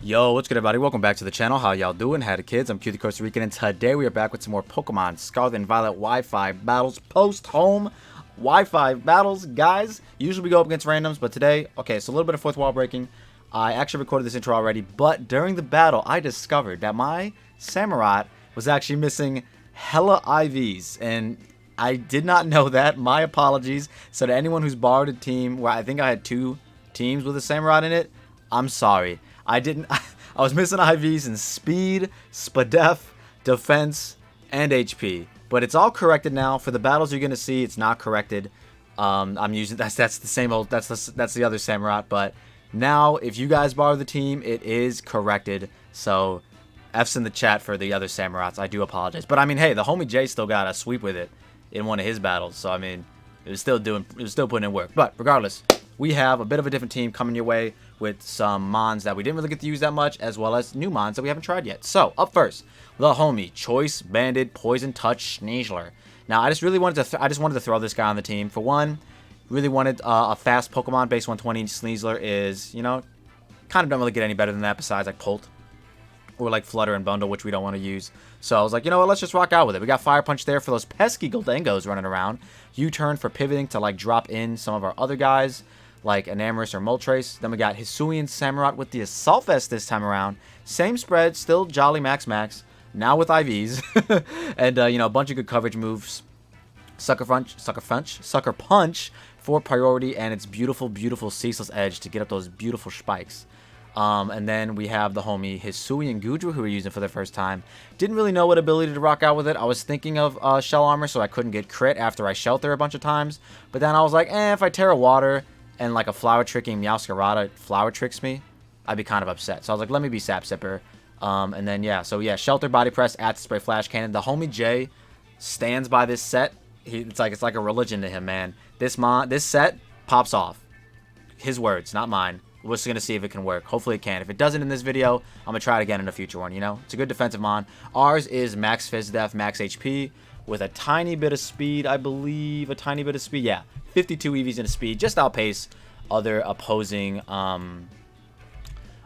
Yo, what's good, everybody? Welcome back to the channel. How y'all doing? Howdy, kids? I'm Q the Costa Rican, and today we are back with some more Pokemon Scarlet and Violet Wi-Fi battles, post-home Wi-Fi battles. Guys, usually we go up against randoms, but today, okay, so a little bit of fourth wall breaking. I actually recorded this intro already, but during the battle, I discovered that my Samurott was actually missing hella IVs, and I did not know that. My apologies. So to anyone who's borrowed a team where I think I had two teams with a Samurott in it, I'm sorry. I was missing IVs in speed, SPDEF, defense, and HP. But it's all corrected now. For the battles you're gonna see, it's not corrected. I'm using that's the same old that's the other Samurott. But now, if you guys borrow the team, it is corrected. So F's in the chat for the other Samurotts. I do apologize. But I mean, hey, the homie Jay still got a sweep with it in one of his battles. So I mean, it was still putting in work. But regardless, we have a bit of a different team coming your way with some mons that we didn't really get to use that much, as well as new mons that we haven't tried yet. So, up first, the homie, Choice Banded Poison Touch Sneasler. Now, I just wanted to throw this guy on the team. For one, really wanted a fast Pokemon. Base 120 Sneasler is, you know, kind of don't really get any better than that besides like Colt or like Flutter and Bundle, which we don't want to use. So I was like, you know what, let's just rock out with it. We got Fire Punch there for those pesky Goldengos running around. U-turn for pivoting to like drop in some of our other guys, like Enamorus or Moltres. Then we got Hisui and Samurott with the Assault Vest this time around. Same spread, still Jolly Max, now with IVs. And, you know, a bunch of good coverage moves. Sucker Punch for priority, and its beautiful, beautiful Ceaseless Edge to get up those beautiful spikes. And then we have the homie Hisui and Gudra, who we're using for the first time. Didn't really know what ability to rock out with it. I was thinking of Shell Armor, so I couldn't get crit after I Shelter a bunch of times. But then I was like, if I Terra Water and like a Flower Tricking Meowscarada Flower Tricks me, I'd be kind of upset. So I was like, let me be Sap Sipper. And then, yeah, so yeah, Shelter, Body Press, Acid Spray, Flash Cannon. The homie Jay stands by this set. It's like a religion to him, man. This set pops off. His words, not mine. We're just going to see if it can work. Hopefully it can. If it doesn't in this video, I'm going to try it again in a future one, you know? It's a good defensive mon. Ours is Max Fizz Def, Max HP, with a tiny bit of speed, I believe. A tiny bit of speed, yeah. 52 EVs in a speed. Just outpace other opposing base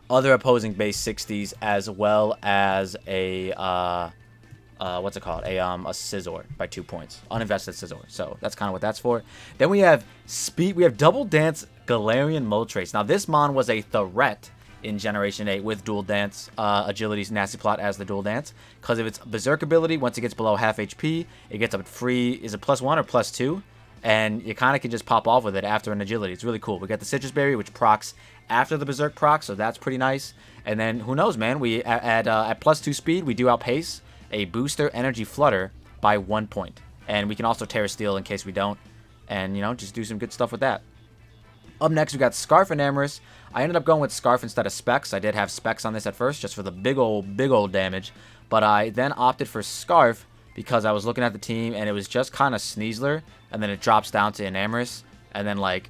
60s, as well as a what's it called? A Scizor by 2 points. Uninvested Scizor. So that's kind of what that's for. Then we have speed. We have Double Dance Galarian Moltres. Now this mon was a threat in Generation 8 with Dual Dance, Agility's Nasty Plot as the Dual Dance, because of its Berserk ability. Once it gets below half HP, it gets up free. Is it +1 or +2? And you kind of can just pop off with it after an Agility. It's really cool. We got the Citrus Berry, which procs after the Berserk proc, so that's pretty nice. And then who knows, man? We at +2 speed, we do outpace a booster Energy Flutter by 1 point, and we can also Terra Steel in case we don't, and you know, just do some good stuff with that. Up next, we got Scarf and Enamorus. I ended up going with Scarf instead of Specs. I did have Specs on this at first, just for the big old damage, but I then opted for Scarf because I was looking at the team, and it was just kind of Sneasler, and then it drops down to Enamorus, and then like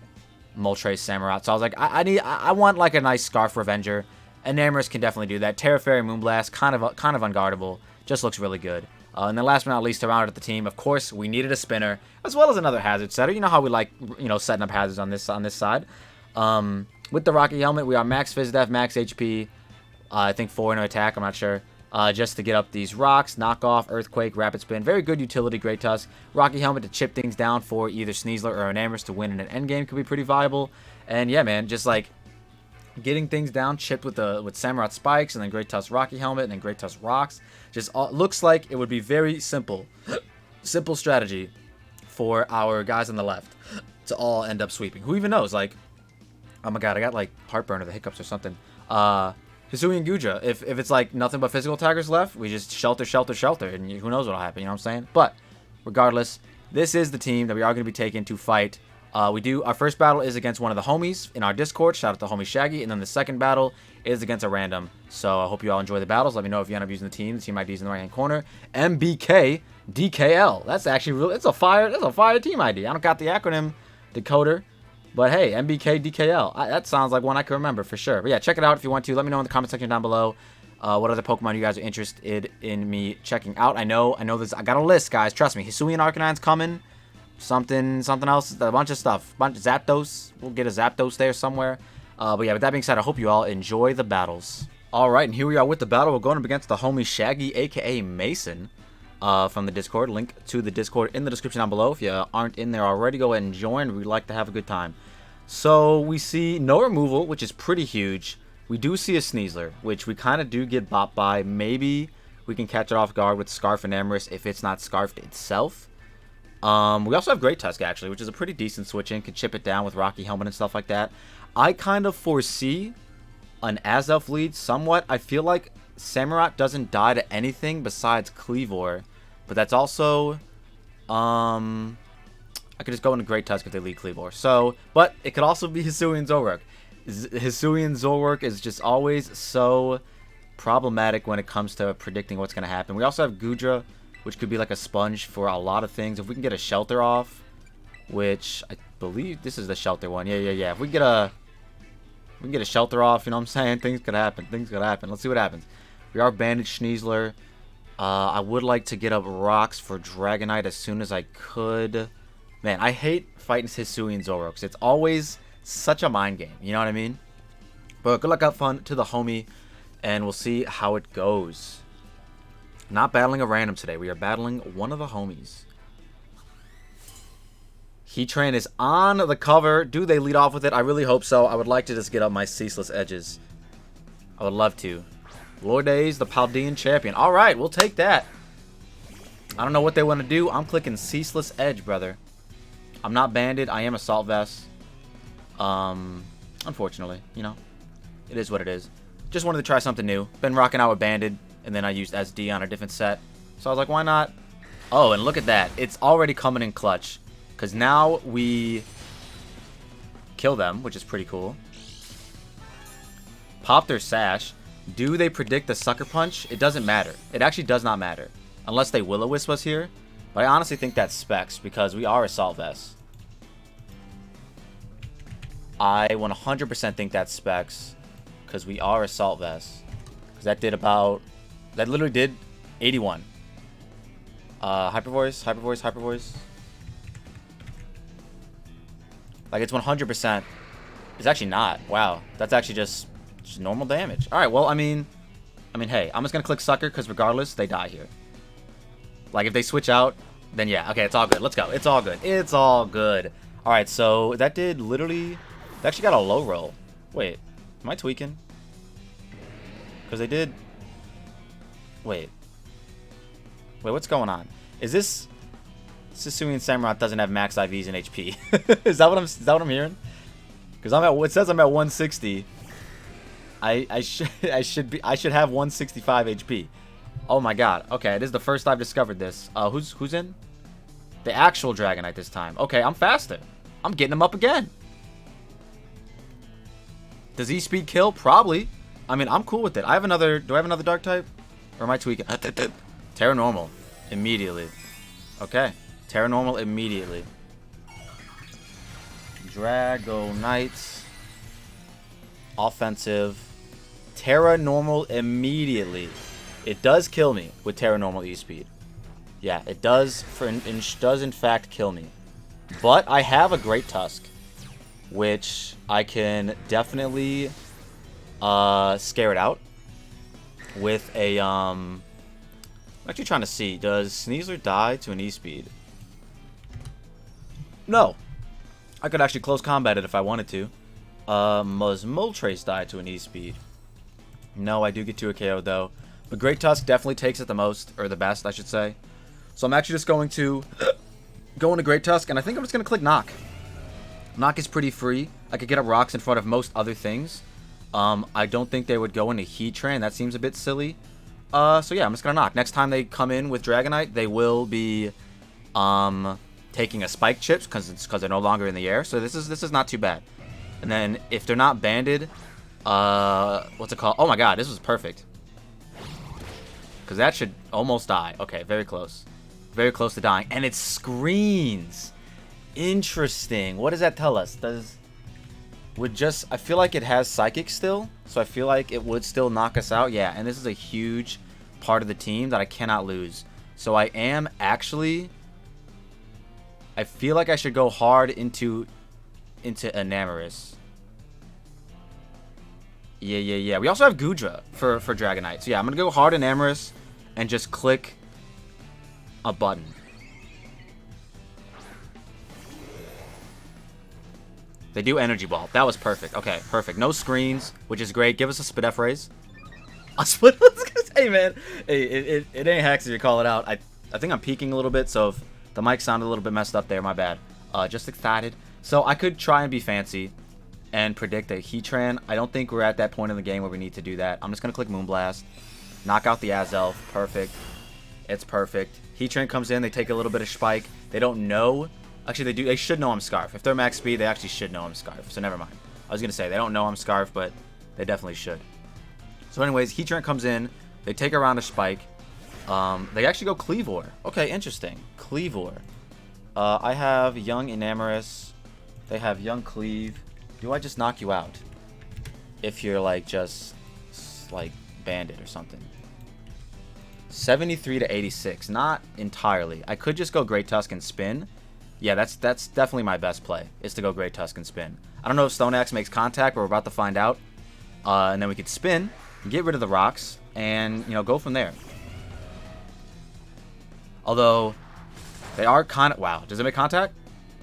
Moltres, Samurott. So I was like, I want like a nice Scarf Revenger. Enamorus can definitely do that. Terra Fairy Moonblast, kind of unguardable. Just looks really good. And then last but not least, to round out the team, of course, we needed a spinner, as well as another hazard setter. You know how we like, you know, setting up hazards on this side. With the Rocky Helmet, we are Max Fizz Def, Max HP, I think 4 in attack, I'm not sure. Just to get up these rocks, Knockoff, Earthquake, Rapid Spin. Very good utility, Great Tusk. Rocky Helmet to chip things down for either Sneasler or Enamorus to win in an endgame could be pretty viable. And yeah, man, just like getting things down, chipped with Samurott Spikes, and then Great Tusk Rocky Helmet, and then Great Tusk Rocks. Just looks like it would be very simple strategy for our guys on the left to all end up sweeping. Who even knows? Like, oh my god, I got like heartburn or the hiccups or something. Hisui and Gudra. If it's like nothing but physical attackers left, we just shelter, and who knows what'll happen. You know what I'm saying? But regardless, this is the team that we are going to be taking to fight. Our first battle is against one of the homies in our Discord. Shout out to homie Shaggy. And then the second battle is against a random. So I hope you all enjoy the battles. Let me know if you end up using the team. The team ID is in the right hand corner. MBK DKL. That's actually really, it's a fire team ID. I don't got the acronym decoder, but hey, MBK DKL. That sounds like one I can remember for sure. But yeah, check it out if you want to. Let me know in the comment section down below what other Pokemon you guys are interested in me checking out. I know this. I got a list, guys. Trust me. Hisui and Arcanine's coming. Something else, a bunch of stuff. Zapdos, we'll get a Zapdos there somewhere. But yeah, with that being said, I hope you all enjoy the battles. Alright, and here we are with the battle. We're going up against the homie Shaggy, aka Mason, from the Discord. Link to the Discord in the description down below. If you aren't in there already, go ahead and join. We'd like to have a good time. So, we see no removal, which is pretty huge. We do see a Sneasler, which we kind of do get bopped by. Maybe we can catch it off guard with Scarf and Enamorus if it's not scarfed itself. We also have Great Tusk, actually, which is a pretty decent switch in. Could chip it down with Rocky Helmet and stuff like that. I kind of foresee an Azelf lead somewhat. I feel like Samurott doesn't die to anything besides Cleavor, but that's also I could just go into Great Tusk if they lead Cleavor. So, but it could also be Hisui and Zoroark. Hisui and Zoroark is just always so problematic when it comes to predicting what's going to happen. We also have Gudra, which could be like a sponge for a lot of things. If we can get a shelter off, which I believe this is the shelter one. Yeah. If we get a shelter off, you know what I'm saying? Things could happen. Let's see what happens. We are bandaged Sneasler. I would like to get up rocks for Dragonite as soon as I could. Man, I hate fighting Hisui and Zoro because it's always such a mind game. You know what I mean? But good luck, have fun to the homie, and we'll see how it goes. Not battling a random today. We are battling one of the homies. Heatran is on the cover. Do they lead off with it? I really hope so. I would like to just get up my ceaseless edges. I would love to. Lourdes, the Paldean champion. All right, we'll take that. I don't know what they want to do. I'm clicking ceaseless edge, brother. I'm not banded. I am assault vest. Unfortunately, you know, it is what it is. Just wanted to try something new. Been rocking out with banded, and then I used SD on a different set. So I was like, why not? Oh, and look at that. It's already coming in clutch. Because now we kill them, which is pretty cool. Pop their sash. Do they predict the sucker punch? It doesn't matter. It actually does not matter. Unless they Will-O-Wisp us here. But I honestly think that's specs because we are assault vests. I 100% think that's specs because we are assault vests. Because that did about... That literally did 81. Hyper voice. Like, it's 100%. It's actually not. Wow. That's actually just normal damage. Alright, well, I mean, hey, I'm just going to click Sucker because regardless, they die here. Like, if they switch out, then yeah. Okay, it's all good. Let's go. It's all good. It's all good. Alright, so that did literally... They actually got a low roll. Wait. Am I tweaking? Because they did... Wait, what's going on? Is this... Hisui and Samurott doesn't have max IVs and HP. Is that what I'm hearing? Because it says I'm at 160. I should have 165 HP. Oh my god. Okay, this is the first I've discovered this. Who's in? The actual Dragonite this time. Okay, I'm faster. I'm getting him up again. Does E-Speed kill? Probably. I mean, I'm cool with it. Do I have another Dark type? Or am I tweaking? Terra Normal. Immediately. Okay. Terra Normal immediately. Dragonite. Offensive. Terra Normal immediately. It does kill me with Terra Normal E-Speed. Yeah, it does in fact kill me. But I have a Great Tusk, which I can definitely scare it out with a I'm actually trying to see, does Sneasler die to an E-Speed? No. I could actually close combat it if I wanted to. Does Moltres die to an E-Speed? No, I do get to a KO though. But Great Tusk definitely takes it the most, or the best, I should say. So I'm actually just going to go into Great Tusk, and I think I'm just going to click Knock. Knock is pretty free. I could get up rocks in front of most other things. I don't think they would go into Heatran. That seems a bit silly. So yeah, I'm just going to Knock. Next time they come in with Dragonite, they will be taking a Spike Chips because they're no longer in the air. So this is not too bad. And then if they're not banded, what's it called? Oh my god, this was perfect. Because that should almost die. Okay, very close. Very close to dying. And it screens. Interesting. What does that tell us? I feel like it has Psychic still. So I feel like it would still knock us out. Yeah, and this is a huge part of the team that I cannot lose. So I am actually... I feel like I should go hard into Enamorus. Yeah. We also have Gudra for Dragonite. So yeah, I'm going to go hard Enamorus and just click a button. They do Energy Ball. That was perfect. Okay, perfect. No screens, which is great. Give us a Spidef raise. A split. Hey, man. Hey, it ain't hacks if you call it out. I think I'm peaking a little bit, so if the mic sounded a little bit messed up there, my bad. Just excited. So I could try and be fancy and predict a Heatran. I don't think we're at that point in the game where we need to do that. I'm just going to click Moonblast. Knock out the Azelf. Perfect. It's perfect. Heatran comes in. They take a little bit of Spike. They don't know. Actually, they do. They should know I'm Scarf. If they're max speed, they actually should know I'm Scarf. So never mind. I was going to say, they don't know I'm Scarf, but they definitely should. So anyways, Heatran comes in. They take a round of Spike. They actually go Cleavor. Okay, interesting. Cleavor. I have young Enamorus. They have young Cleave. Do I just knock you out? If you're like just like Bandit or something. 73 to 86. Not entirely. I could just go Great Tusk and spin. Yeah, that's definitely my best play, is to go Great Tusk and spin. I don't know if Stone Axe makes contact, but we're about to find out. And then we could spin, get rid of the rocks, and, you know, go from there. Although, they are kind of... Wow, does it make contact?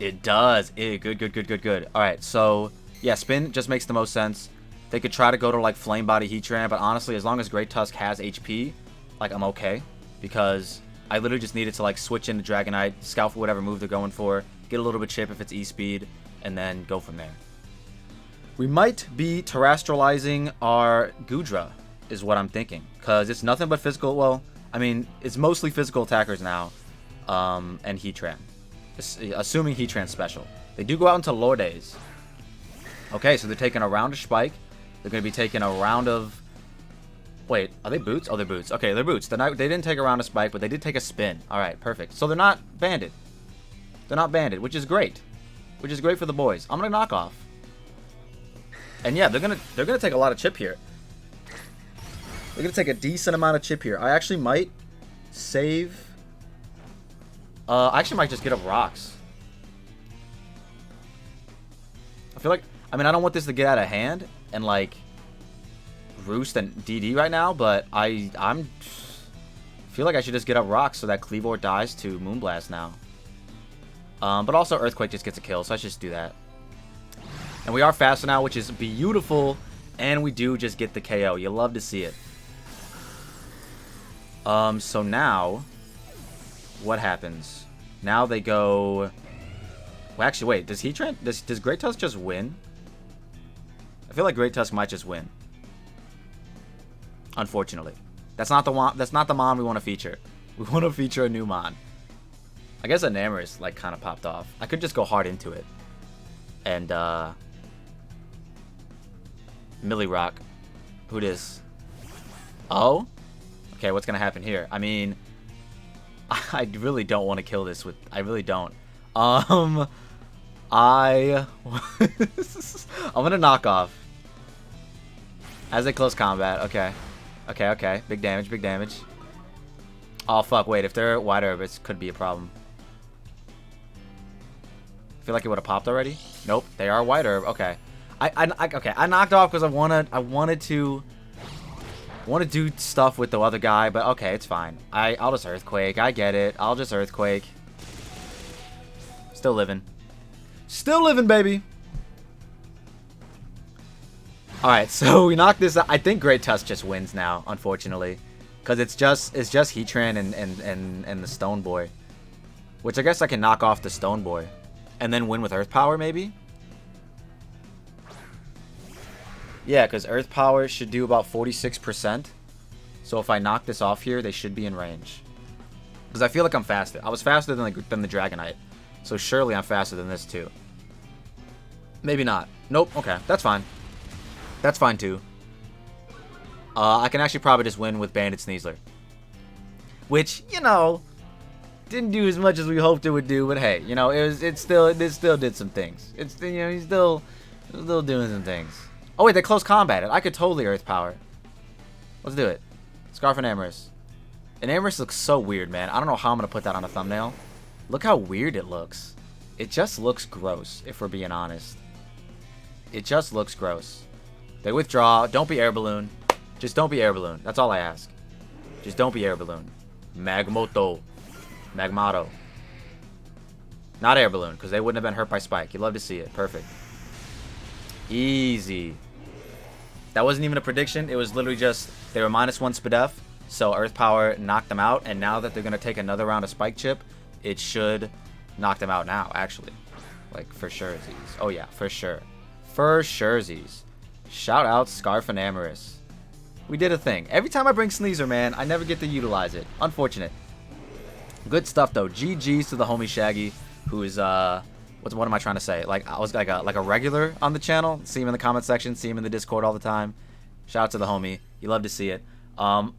It does. Good. Alright, so, yeah, spin just makes the most sense. They could try to go to, like, Flame Body Heatran, but honestly, as long as Great Tusk has HP, like, I'm okay. Because I literally just needed to, like, switch into Dragonite, scout for whatever move they're going for, get a little bit chip if it's E-Speed, and then go from there. We might be terrestrializing our Gudra, is what I'm thinking. Because it's nothing but physical... Well, I mean, it's mostly physical attackers now. And Heatran. Assuming Heatran's special. They do go out into Lourdes. Okay, so they're taking a round of Spike. They're going to be taking a round of... Wait, are they Boots? Oh, they're Boots. Okay, they're Boots. They didn't take a round of Spike, but they did take a spin. Alright, perfect. So they're not Banded. They're not Banded, which is great. Which is great for the boys. I'm going to knock off. And yeah, they're gonna take a lot of chip here. They're going to take a decent amount of chip here. I actually might save... I actually might just get up rocks. I feel like... I mean, I don't want this to get out of hand and, like, Roost and DD right now, but I feel like I should just get up rocks so that Cleavor dies to Moonblast now. But also Earthquake just gets a kill, so I should just do that. And we are faster now, which is beautiful, and we do just get the KO. You love to see it. So now, what happens? Now they go... Well, actually, wait. Does Heatran... Does Great Tusk just win? I feel like Great Tusk might just win. Unfortunately. That's not the Mon we want to feature. We want to feature a new Mon. I guess Enamorus, like, kind of popped off. I could just go hard into it. And, Millie Rock. Who dis? Oh? Okay, what's gonna happen here? I mean... I really don't want to kill this with... I really don't. I'm gonna knock off. As they close combat. Okay. Okay. Big damage. Oh, fuck. Wait, if they're White Herb, it could be a problem. I feel like it would have popped already. Nope, they are White Herb. Okay. I knocked off because I wanted to do stuff with the other guy, but okay, it's fine. I'll just Earthquake. I get it. I'll just Earthquake. Still living. Still living, baby. Alright, so we knocked this out. I think Great Tusk just wins now, unfortunately. Because it's just Heatran and the Stone Boy. Which I guess I can knock off the Stone Boy. And then win with Earth Power, maybe? Yeah, because Earth Power should do about 46%. So if I knock this off here, they should be in range. Because I feel like I'm faster. I was faster than the Dragonite. So surely I'm faster than this too. Maybe not. Nope, okay. That's fine. That's fine too. I can actually probably just win with Bandit Sneasler. Which, you know, didn't do as much as we hoped it would do, but hey, you know, it still did some things. It's, you know, he's still doing some things. Oh wait, they close combated. I could totally Earth Power. Let's do it. Scarf and Enamorus. Enamorus looks so weird, man. I don't know how I'm gonna put that on a thumbnail. Look how weird it looks. It just looks gross, if we're being honest. It just looks gross. They withdraw. Don't be air balloon. Just don't be air balloon. That's all I ask. Just don't be air balloon. Magmoto. Magmato. Not air balloon, because they wouldn't have been hurt by Spike. You'd love to see it. Perfect. Easy. That wasn't even a prediction. It was literally just they were -1 SPDF, so Earth Power knocked them out, and now that they're going to take another round of Spike Chip, it should knock them out now, actually. Like, for sure. Oh, yeah, for sure. For surezies. Shout out Scarf and Enamorus. We did a thing. Every time I bring Sneasler, man, I never get to utilize it. Unfortunate. Good stuff, though. GG's to the homie Shaggy, who is, what am I trying to say? Like, I was like a regular on the channel. See him in the comment section. See him in the Discord all the time. Shout out to the homie. You love to see it. That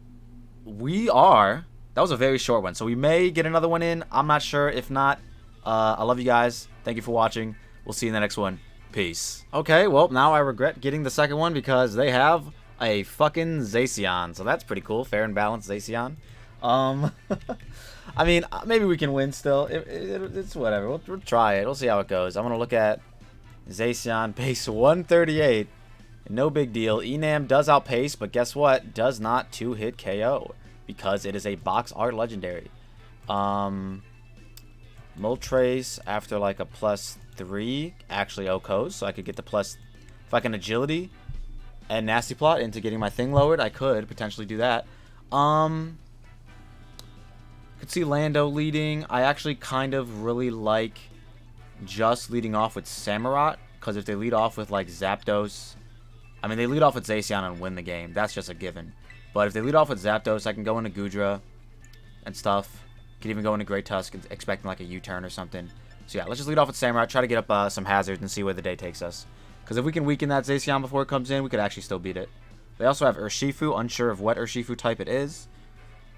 was a very short one, so we may get another one in. I'm not sure. If not, I love you guys. Thank you for watching. We'll see you in the next one. Peace. Okay, well, now I regret getting the second one because they have a fucking Zacian. So that's pretty cool. Fair and balanced Zacian. I mean, maybe we can win still. It's whatever. We'll try it. We'll see how it goes. I'm going to look at Zacian, pace 138. No big deal. Enam does outpace, but guess what? Does not 2-hit KO because it is a box art legendary. Moltres after like a +3 actually OHKOs, so I could get the plus. If I can agility and nasty plot into getting my thing lowered, I could potentially do that. Could see Lando leading. I actually kind of really like just leading off with Samurott, because if they lead off with like Zapdos, I mean they lead off with Zacian and win the game. That's just a given. But if they lead off with Zapdos, I can go into Goodra and stuff. Could even go into Great Tusk expecting like a U-turn or something. So yeah, let's just lead off with Samurott, try to get up some hazards and see where the day takes us. Because if we can weaken that Zacian before it comes in, we could actually still beat it. They also have Urshifu, unsure of what Urshifu type it is.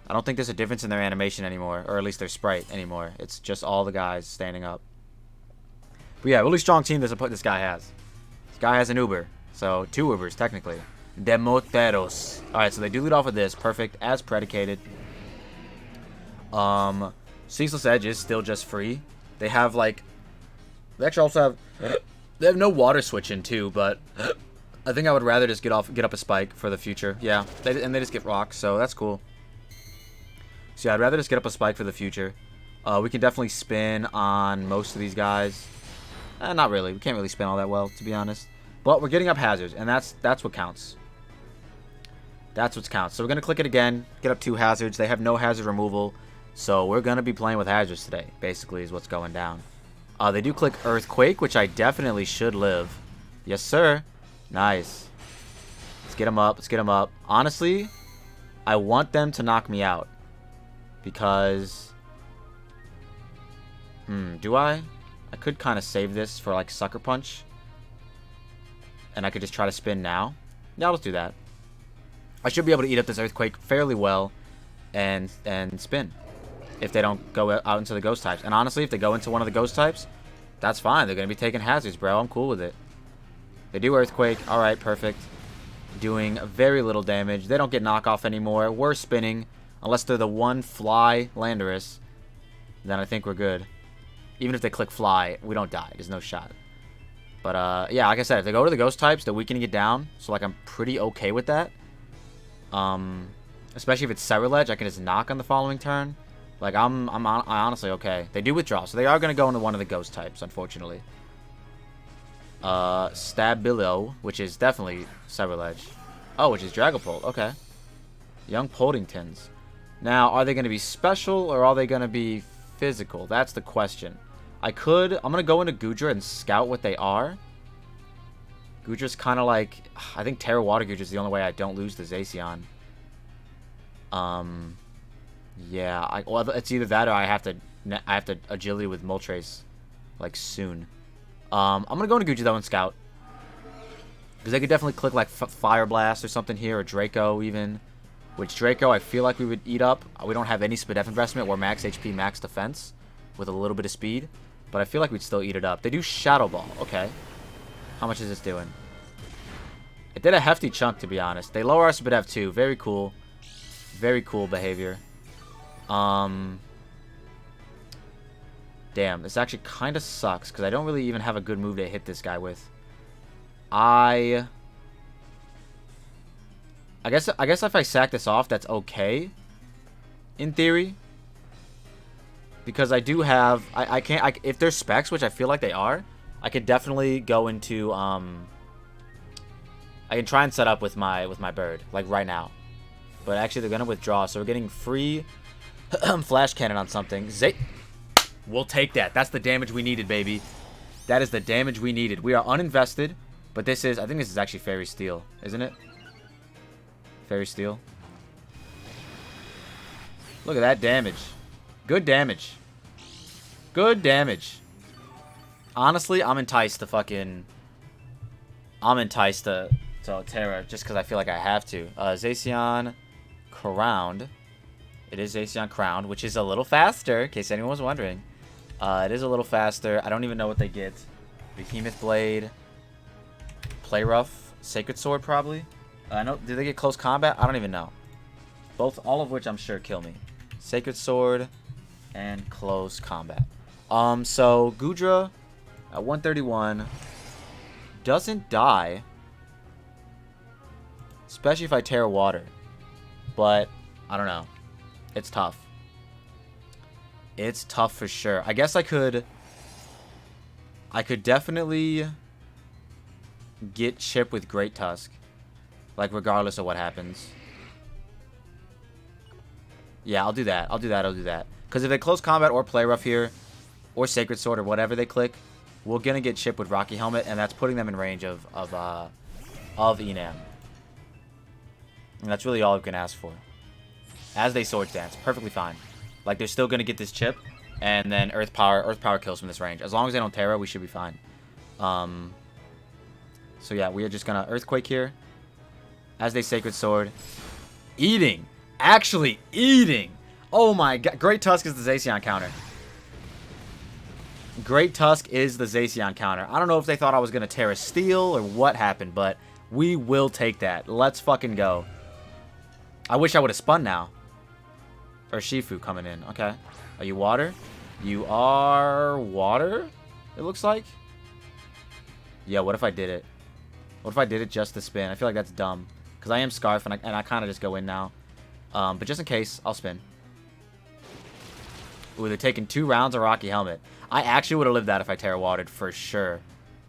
I don't think there's a difference in their animation anymore, or at least their sprite anymore. It's just all the guys standing up. But yeah, really strong team this guy has. This guy has an Uber, so 2 Ubers technically. Demoteros. Alright, so they do lead off with this. Perfect, as predicated. Ceaseless Edge is still just free. They have like, they actually also have, they have no water switch in too, but I think I would rather just get up a Spike for the future. Yeah, and they just get rocks, so that's cool. So yeah, I'd rather just get up a Spike for the future. We can definitely spin on most of these guys. Not really. We can't really spin all that well, to be honest. But we're getting up hazards, and that's what counts. That's what counts. So we're gonna click it again, get up 2 hazards. They have no hazard removal. So we're going to be playing with hazards today, basically, is what's going down. They do click Earthquake, which I definitely should live. Yes, sir. Nice. Let's get them up. Let's get them up. Honestly, I want them to knock me out. Because... do I? I could kind of save this for, like, Sucker Punch. And I could just try to spin now. Yeah, let's do that. I should be able to eat up this Earthquake fairly well and spin. If they don't go out into the ghost types. And honestly, if they go into one of the ghost types, that's fine. They're going to be taking hazards, bro. I'm cool with it. They do Earthquake. Alright, perfect. Doing very little damage. They don't get knockoff anymore. We're spinning. Unless they're the one fly Landorus, then I think we're good. Even if they click fly, we don't die. There's no shot. But, yeah, like I said, if they go to the ghost types, they're weakening it down. So, like, I'm pretty okay with that. Especially if it's Cerulege, I can just knock on the following turn. Like, I'm honestly okay. They do withdraw, so they are going to go into one of the ghost types, unfortunately. Stabilo, which is definitely Cerulege. Oh, which is Dragapult. Okay. Young Poldingtons. Now, are they going to be special, or are they going to be physical? That's the question. I'm going to go into Goodra and scout what they are. Goodra's kind of like... I think Terra Water Goodra is the only way I don't lose the Zacian. Yeah, well, it's either that or I have to agility with Moltres, like, soon. I'm gonna go into Goodra though and scout, because they could definitely click like Fire Blast or something here, or Draco even. Which Draco I feel like we would eat up. We don't have any SPDF investment. We're max HP, max defense, with a little bit of speed, but I feel like we'd still eat it up. They do Shadow Ball. Okay, how much is this doing? It did a hefty chunk, to be honest. They lower our SPDF too. Very cool. Very cool behavior. Damn, this actually kind of sucks, because I don't really even have a good move to hit this guy with. I I guess if I sack this off, that's okay. In theory. Because I do have... if there's specs, which I feel like they are, I could definitely go into... I can try and set up with my bird. Like, right now. But actually, they're going to withdraw. So we're getting free flash cannon on something. We'll take that. That's the damage we needed, baby. That is the damage we needed. We are uninvested. But this is... I think this is actually Fairy Steel. Isn't it? Fairy Steel. Look at that damage. Good damage. Good damage. Honestly, I'm enticed to fucking... I'm enticed to Terra just because I feel like I have to. Zacian Crowned. It is Zacian Crowned, which is a little faster, in case anyone was wondering. It is a little faster. I don't even know what they get. Behemoth Blade. Play Rough. Sacred Sword, probably. Do they get close combat? I don't even know. All of which I'm sure kill me. Sacred Sword and close combat. So Gudra at 131 doesn't die, especially if I Terra Water. But I don't know. It's tough. It's tough for sure. I guess I could definitely get Chip with Great Tusk, like regardless of what happens. Yeah, I'll do that. I'll do that. Because if they close combat or play rough here, or Sacred Sword or whatever they click, we're gonna get Chip with Rocky Helmet, and that's putting them in range of Enam. And that's really all we can ask for. As they Swords Dance, perfectly fine. Like, they're still gonna get this Chip, and then Earth Power kills from this range. As long as they don't Terra, we should be fine. So yeah, we are just gonna Earthquake here. As they Sacred Sword. Eating! Actually eating! Oh my god. Great Tusk is the Zacian counter. Great Tusk is the Zacian counter. I don't know if they thought I was going to Terra Steel or what happened, but we will take that. Let's fucking go. I wish I would have spun now. Or Shifu coming in. Okay. Are you water? You are water, it looks like. Yeah, what if I did it? What if I did it just to spin? I feel like that's dumb. Because I am Scarf, and I kind of just go in now. But just in case, I'll spin. Ooh, they're taking 2 rounds of Rocky Helmet. I actually would have lived that if I Terra Watered, for sure.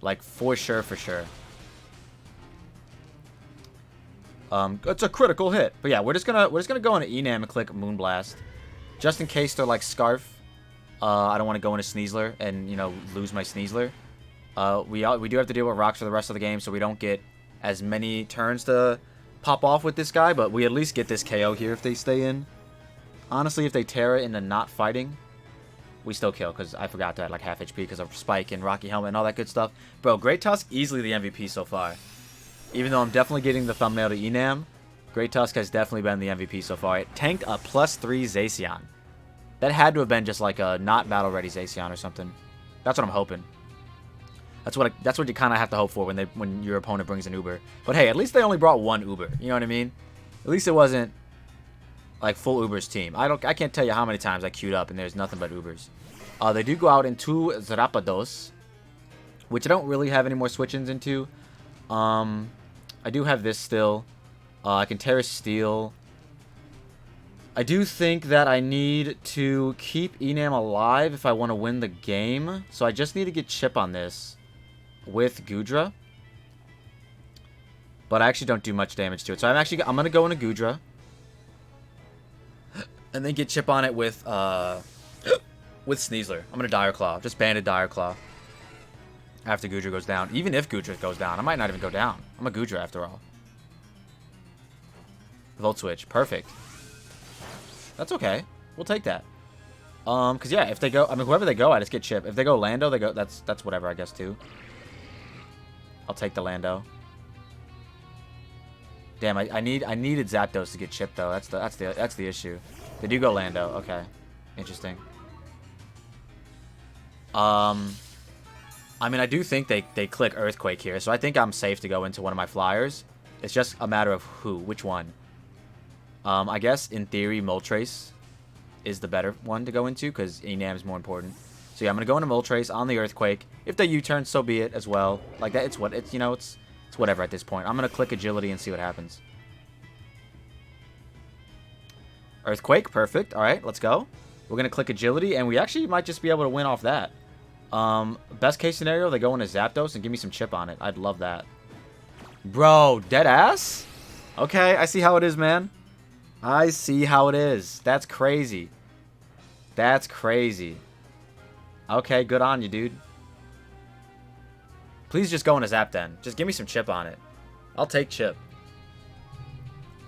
Like, for sure. It's a critical hit. But yeah, we're just gonna go into Enam and click Moonblast. Just in case they're like Scarf. I don't want to go into Sneasler and, you know, lose my Sneasler. We do have to deal with rocks for the rest of the game, so we don't get as many turns to pop off with this guy, but we at least get this KO here if they stay in. Honestly, if they Terra into not fighting, we still kill, because I forgot to add like half HP because of Spike and Rocky Helmet and all that good stuff. Bro, Great Tusk, easily the MVP so far. Even though I'm definitely getting the thumbnail to Enam, Great Tusk has definitely been the MVP so far. It tanked a +3 Zacian. That had to have been just like a not battle-ready Zacian or something. That's what I'm hoping. That's what you kind of have to hope for when your opponent brings an Uber. But hey, at least they only brought 1 Uber. You know what I mean? At least it wasn't like full Uber's team. I can't tell you how many times I queued up and there's nothing but Ubers. They do go out into Zarapados, which I don't really have any more switch-ins into. I do have this still. I can Terra Steel. I do think that I need to keep Enam alive if I want to win the game. So I just need to get Chip on this with Gudra. But I actually don't do much damage to it. So I'm going to go into Gudra. And then get Chip on it with Sneasler. I'm going to Dire Claw. Just Banded Dire Claw. After Gudra goes down. Even if Gudra goes down. I might not even go down. I'm a Gudra after all. Volt Switch. Perfect. That's okay. We'll take that. Because yeah, if they go... I mean, whoever they go, I just get Chip. If they go Lando, they go... That's whatever, I guess, too. I'll take the Lando. Damn, I needed Zapdos to get Chip, though. That's the issue. They do go Lando. Okay. Interesting. I mean, I do think they click Earthquake here, so I think I'm safe to go into one of my flyers. It's just a matter of which one. I guess, in theory, Moltres is the better one to go into, because Enam is more important. So yeah, I'm going to go into Moltres on the Earthquake. If they U-turn, so be it, as well. Like, that, it's whatever at this point. I'm going to click Agility and see what happens. Earthquake, perfect. All right, let's go. We're going to click agility, and we actually might just be able to win off that. Best case scenario, they go into Zapdos and give me some chip on it. I'd love that. Bro, dead ass? Okay, I see how it is, man. I see how it is. That's crazy. That's crazy. Okay, good on you, dude. Please just go into Zap then. Just give me some chip on it. I'll take chip.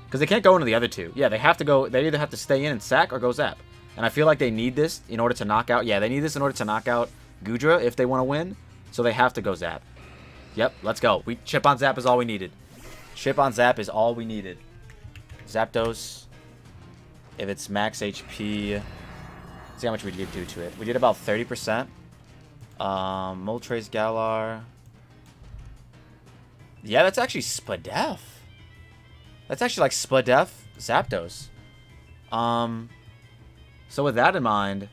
Because they can't go into the other two. Yeah, they have to go. They either have to stay in and sack or go Zap. And I feel like they need this in order to knock out. Yeah, they need this in order to knock out Gudra if they want to win. So they have to go Zap. Yep, let's go. Chip on Zap is all we needed. Chip on Zap is all we needed. Zapdos. If it's max HP. Let's see how much we did do to it. We did about 30%. Moltres Galar. Yeah, that's actually Spadef. That's actually like Spadef Zapdos. So with that in mind,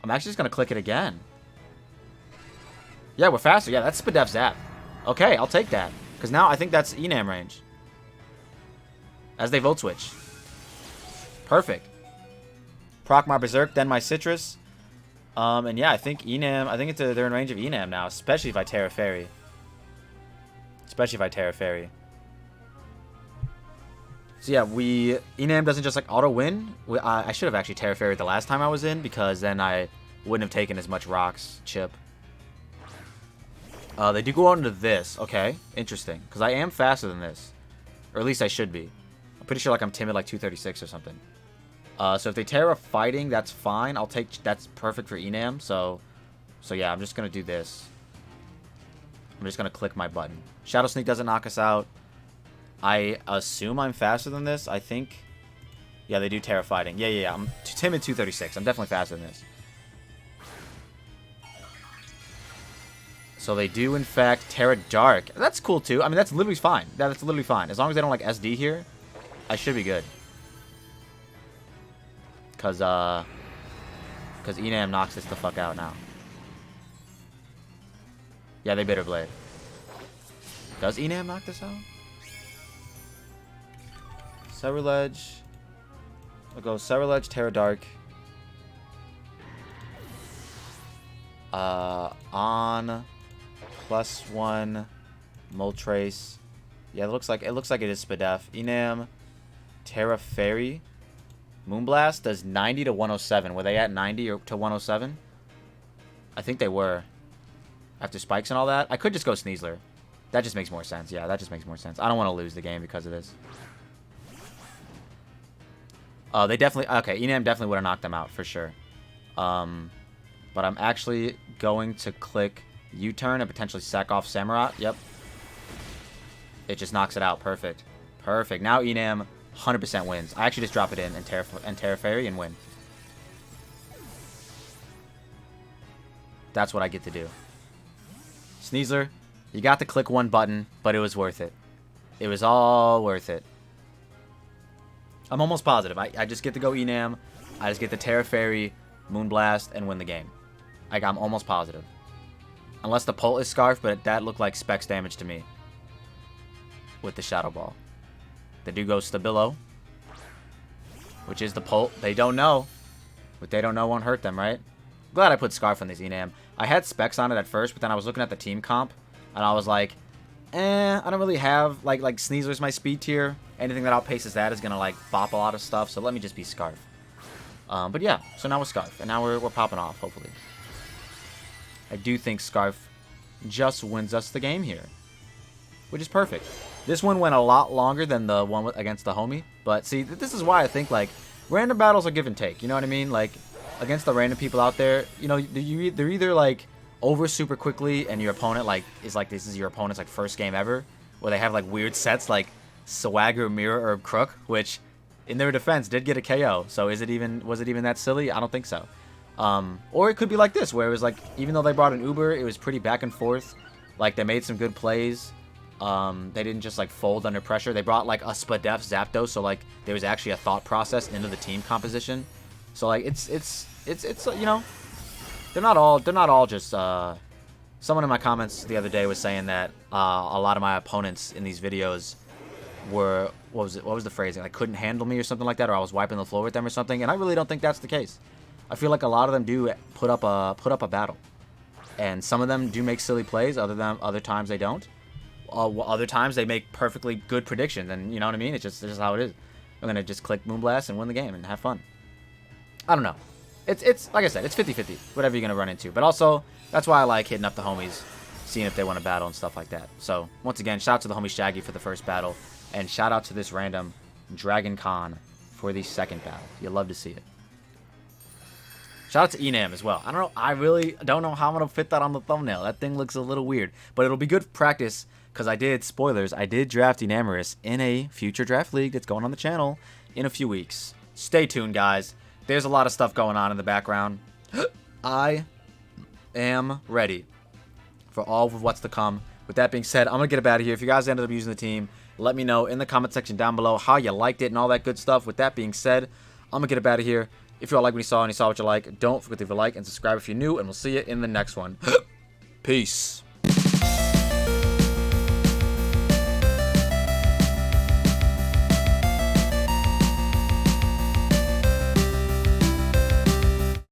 I'm actually just going to click it again. Yeah, we're faster. Yeah, that's Spadef Zap. Okay, I'll take that. Because now I think that's Enam range. As they Volt Switch. Perfect. Proc my Berserk, then my Citrus. And yeah, I think Enam, they're in range of Enam now, especially if I Terra Fairy. So yeah, Enam doesn't just like auto win. I should have actually Terra Fairy the last time I was in, because then I wouldn't have taken as much rocks chip. They do go on to this. Okay, interesting. Because I am faster than this. Or at least I should be. I'm pretty sure like I'm timid like 236 or something. So if they Terra fighting, that's fine. That's perfect for Enam. So yeah, I'm just going to do this. I'm just going to click my button. Shadow Sneak doesn't knock us out. I assume I'm faster than this. I think. Yeah, they do Terra fighting. Yeah. I'm timid 236. I'm definitely faster than this. So they do, in fact, Terra Dark. That's cool, too. I mean, that's literally fine. That's literally fine. As long as they don't, like, SD here, I should be good. Because Enam knocks this the fuck out now. Yeah, they Bitter Blade. Does Enam knock this out? Cerulege. We'll go Cerulege, Terra Dark. On +1 Moltres. Yeah, it looks like it is Spadef. Enam, Terra Fairy. Moonblast does 90 to 107. Were they at 90 or to 107? I think they were. After spikes and all that. I could just go Sneasler. That just makes more sense. Yeah, that just makes more sense. I don't want to lose the game because of this. They definitely... Okay, Enam definitely would have knocked them out for sure. But I'm actually going to click U-turn and potentially sack off Samurott. Yep. It just knocks it out. Perfect. Perfect. Now Enam 100% wins. I actually just drop it in and Terra Fairy and win. That's what I get to do. Sneasler, you got to click one button, but it was worth it. It was all worth it. I'm almost positive. I just get to go Enam. I just get the Terra Fairy, Moonblast, and win the game. Like, I'm almost positive. Unless the Pult is Scarf, but that looked like Specs damage to me. With the Shadow Ball. They do go Stabilo. Which is the Pult. They don't know. What they don't know won't hurt them, right? Glad I put Scarf on this Enam. I had Specs on it at first, but then I was looking at the team comp. And I was like, I don't really have, like Sneasler's my speed tier. Anything that outpaces that is going to, like, bop a lot of stuff. So let me just be Scarf. But yeah, so now we're Scarf. And now we're popping off, hopefully. I do think Scarf just wins us the game here. Which is perfect. This one went a lot longer than the one against the homie. But see, this is why I think, like, random battles are give and take. You know what I mean? Like, against the random people out there, you know, they're either, like, over super quickly and your opponent, like, is like, this is your opponent's, like, first game ever. Where they have, like, weird sets like Swagger, Mirror, Herb, Crook. Which, in their defense, did get a KO. So was it even that silly? I don't think so. Or it could be like this, where it was like, even though they brought an Uber, it was pretty back and forth. Like, they made some good plays. They didn't just, like, fold under pressure. They brought, like, a Spadef Zapdos, so, like, there was actually a thought process into the team composition. So, like, it's you know, they're not all just, someone in my comments the other day was saying that, a lot of my opponents in these videos were what was it? What was the phrasing? Like couldn't handle me or something like that, or I was wiping the floor with them or something. And I really don't think that's the case. I feel like a lot of them do put up a battle, and some of them do make silly plays. Other times they don't. Other times they make perfectly good predictions, and you know what I mean. It's just how it is. I'm gonna just click Moonblast and win the game and have fun. I don't know. It's like I said, it's 50-50, whatever you're gonna run into. But also that's why I like hitting up the homies, seeing if they want to battle and stuff like that. So once again, shout out to the homie Shaggy for the first battle, and shout out to this random Dragon Khan for the second battle. You'll love to see it. Shout out to Enam as well. I don't know. I really don't know how I'm gonna fit that on the thumbnail. That thing looks a little weird, but it'll be good practice because I did draft Enamorus in a future draft league that's going on the channel in a few weeks. Stay tuned, guys. There's a lot of stuff going on in the background. I am ready for all of what's to come. With that being said, I'm going to get up out of here. If you guys ended up using the team, let me know in the comment section down below how you liked it and all that good stuff. With that being said, I'm going to get up out of here. If you all like what you saw and you saw what you like, don't forget to leave a like and subscribe if you're new, and we'll see you in the next one. Peace.